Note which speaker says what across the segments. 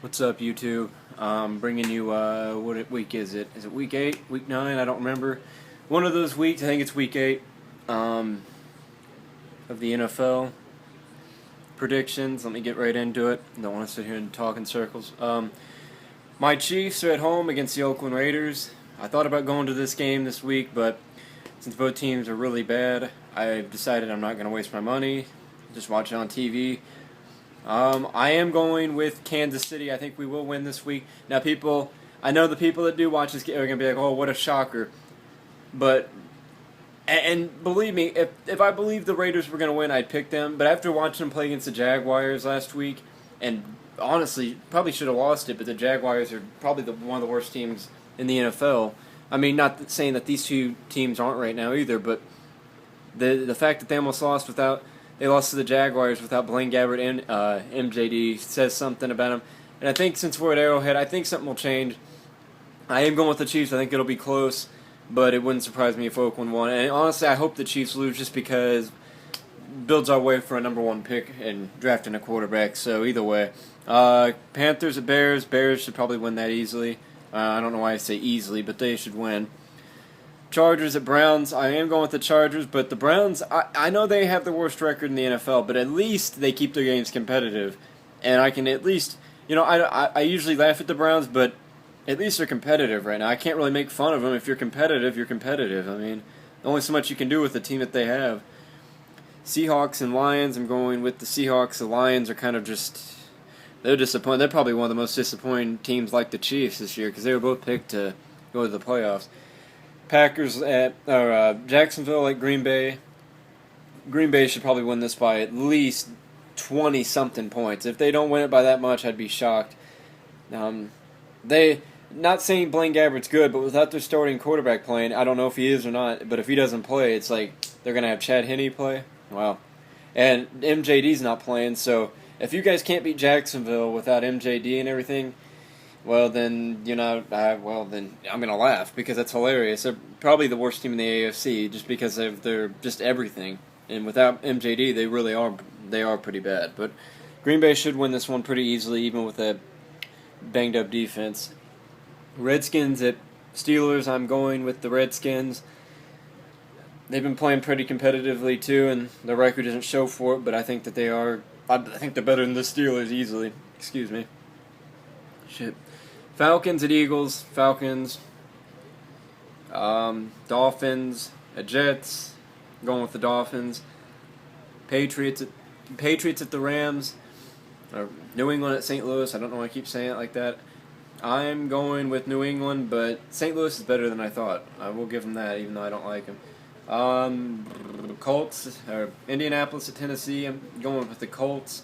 Speaker 1: What's up, YouTube? Bringing you, what week is it? Is it week 8? Week 9? I don't remember. One of those weeks, I think it's week 8, of the NFL predictions. Let me get right into it. Don't want to sit here and talk in circles. My Chiefs are at home against the Oakland Raiders. I thought about going to this game this week, but since both teams are really bad, I've decided I'm not going to waste my money. Just watch it on TV. I am going with Kansas City. I think we will win this week. Now, I know the people that do watch this game are going to be like, oh, what a shocker. But, and believe me, if I believed the Raiders were going to win, I'd pick them. But after watching them play against the Jaguars last week, and honestly, probably should have lost it, but the Jaguars are probably one of the worst teams in the NFL. I mean, not saying that these two teams aren't right now either, but the fact that they almost lost they lost to the Jaguars without Blaine Gabbert and MJD says something about them. And I think since we're at Arrowhead, I think something will change. I am going with the Chiefs. I think it'll be close, but it wouldn't surprise me if Oakland won. And honestly, I hope the Chiefs lose just because it builds our way for a number 1 pick and drafting a quarterback. So either way, Panthers at Bears. Bears should probably win that easily. I don't know why I say easily, but they should win. Chargers at Browns. I am going with the Chargers, but the Browns, I know they have the worst record in the NFL, but at least they keep their games competitive. And I can at least, I usually laugh at the Browns, but at least they're competitive right now. I can't really make fun of them. If you're competitive, you're competitive. I mean, only so much you can do with the team that they have. Seahawks and Lions. I'm going with the Seahawks. The Lions are kind of they're disappointed. They're probably one of the most disappointing teams like the Chiefs this year because they were both picked to go to the playoffs. Packers at Jacksonville at Green Bay. Green Bay should probably win this by at least 20-something points. If they don't win it by that much, I'd be shocked. They not saying Blaine Gabbert's good, but without their starting quarterback playing, I don't know if he is or not. But if he doesn't play, it's like they're gonna have Chad Henne play. Wow, and MJD's not playing. So if you guys can't beat Jacksonville without MJD and everything, well, then, then I'm going to laugh because that's hilarious. They're probably the worst team in the AFC just because of their just everything. And without MJD, they are pretty bad. But Green Bay should win this one pretty easily, even with that banged-up defense. Redskins at Steelers, I'm going with the Redskins. They've been playing pretty competitively, too, and their record doesn't show for it, but I think that I think they're better than the Steelers easily. Excuse me. Shit. Falcons at Eagles. Falcons. Dolphins at Jets. Going with the Dolphins. Patriots at the Rams. New England at St. Louis. I don't know why I keep saying it like that. I'm going with New England, but St. Louis is better than I thought. I will give them that, even though I don't like them. Colts or Indianapolis at Tennessee. I'm going with the Colts.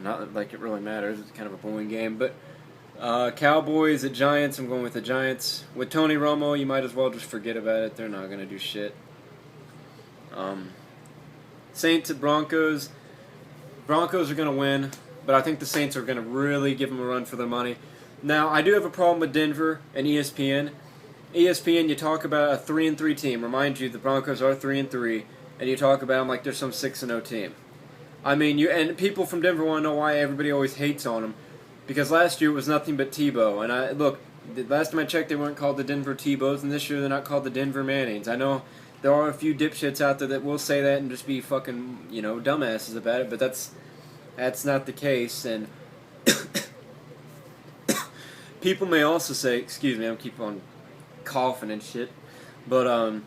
Speaker 1: Not like it really matters. It's kind of a boring game, but Cowboys at Giants. I'm going with the Giants. With Tony Romo, you might as well just forget about it. They're not going to do shit. Saints at Broncos. Broncos are going to win, but I think the Saints are going to really give them a run for their money. Now, I do have a problem with Denver and ESPN. ESPN, you talk about a 3-3 team. Remind you, the Broncos are 3-3, and you talk about them like they're some 6-0 team. I mean, and people from Denver want to know why everybody always hates on them. Because last year it was nothing but Tebow. And look, the last time I checked, they weren't called the Denver Tebows, and this year they're not called the Denver Mannings. I know there are a few dipshits out there that will say that and just be fucking, dumbasses about it, but that's not the case. And people may also say, excuse me, I'm keep on coughing and shit, but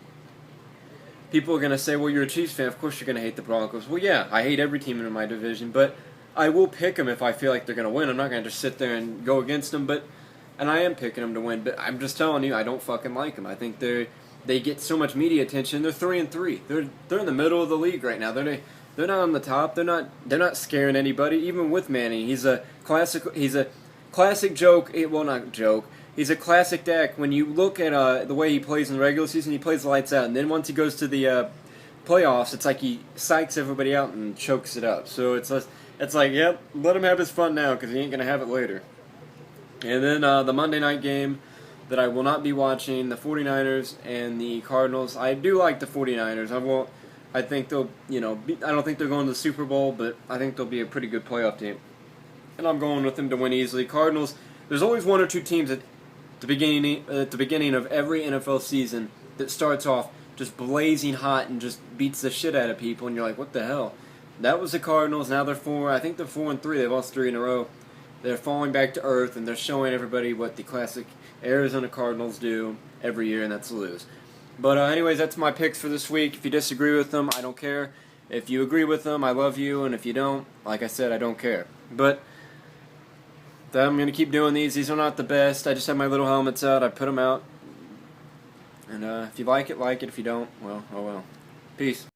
Speaker 1: people are going to say, well, you're a Chiefs fan, of course you're going to hate the Broncos. Well, yeah, I hate every team in my division, but I will pick them if I feel like they're going to win. I'm not going to just sit there and go against them, and I am picking them to win, but I'm just telling you, I don't fucking like them. I think they get so much media attention. They're 3-3. They're in the middle of the league right now. They're not on the top. They're not scaring anybody. Even with Manning, he's a classic joke. Well, not joke. He's a classic Dak. When you look at the way he plays in the regular season, he plays lights out, and then once he goes to the playoffs, it's like he psychs everybody out and chokes it up. So it's like, yep, let him have his fun now because he ain't going to have it later. And then the Monday night game that I will not be watching, the 49ers and the Cardinals. I do like the 49ers. I think they'll, I don't think they're going to the Super Bowl, but I think they'll be a pretty good playoff team. and I'm going with them to win easily. Cardinals, there's always one or two teams at the beginning of every NFL season that starts off just blazing hot and just beats the shit out of people, and you're like, what the hell? That was the Cardinals. Now they're 4-3. They've lost 3 in a row. They're falling back to earth, and they're showing everybody what the classic Arizona Cardinals do every year, and that's lose. But anyways, that's my picks for this week. If you disagree with them, I don't care. If you agree with them, I love you, and if you don't, like I said, I don't care. But I'm going to keep doing these. These are not the best. I just have my little helmets out. I put them out. And if you like it, like it. If you don't, well, oh well. Peace.